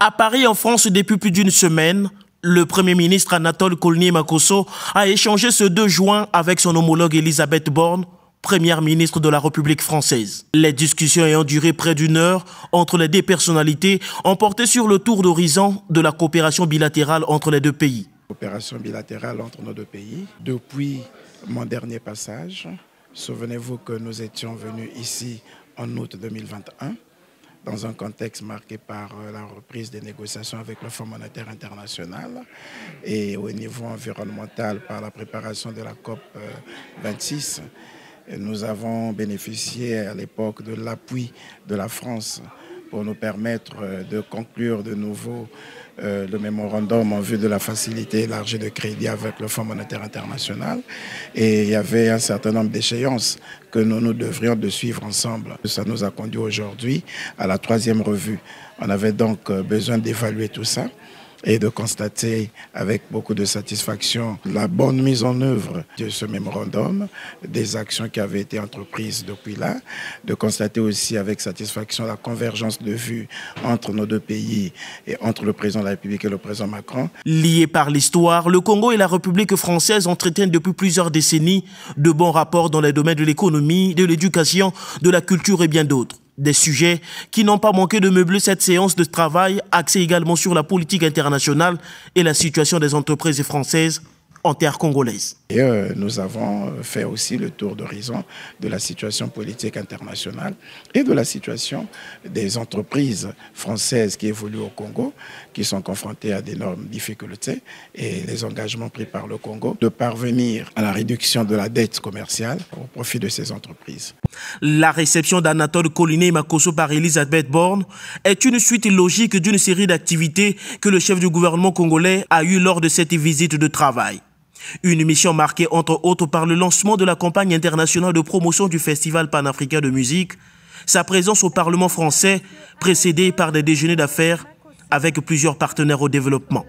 À Paris, en France, depuis plus d'une semaine, le Premier ministre Anatole Koloné-Makosso a échangé ce 2 juin avec son homologue Elisabeth Borne, Première ministre de la République française. Les discussions ayant duré près d'1 heure entre les deux personnalités ont porté sur le tour d'horizon de la coopération bilatérale entre les deux pays. Coopération bilatérale entre nos deux pays. Depuis mon dernier passage, souvenez-vous que nous étions venus ici en août 2021. Dans un contexte marqué par la reprise des négociations avec le Fonds monétaire international et au niveau environnemental par la préparation de la COP 26. Nous avons bénéficié à l'époque de l'appui de la France pour nous permettre de conclure de nouveau le mémorandum en vue de la facilité élargie de crédit avec le Fonds monétaire international. Et il y avait un certain nombre d'échéances que nous devrions de suivre ensemble. Ça nous a conduit aujourd'hui à la 3e revue. On avait donc besoin d'évaluer tout ça et de constater avec beaucoup de satisfaction la bonne mise en œuvre de ce mémorandum, des actions qui avaient été entreprises depuis là, de constater aussi avec satisfaction la convergence de vues entre nos deux pays et entre le président de la République et le président Macron. Liés par l'histoire, le Congo et la République française entretiennent depuis plusieurs décennies de bons rapports dans les domaines de l'économie, de l'éducation, de la culture et bien d'autres. Des sujets qui n'ont pas manqué de meubler cette séance de travail, axée également sur la politique internationale et la situation des entreprises françaises en terre congolaise. Et nous avons fait aussi le tour d'horizon de la situation politique internationale et de la situation des entreprises françaises qui évoluent au Congo, qui sont confrontées à d'énormes difficultés et les engagements pris par le Congo de parvenir à la réduction de la dette commerciale au profit de ces entreprises. La réception d'Anatole Koloné-Makosso par Elisabeth Borne est une suite logique d'une série d'activités que le chef du gouvernement congolais a eues lors de cette visite de travail. Une mission marquée entre autres par le lancement de la campagne internationale de promotion du Festival panafricain de musique, sa présence au Parlement français précédée par des déjeuners d'affaires avec plusieurs partenaires au développement.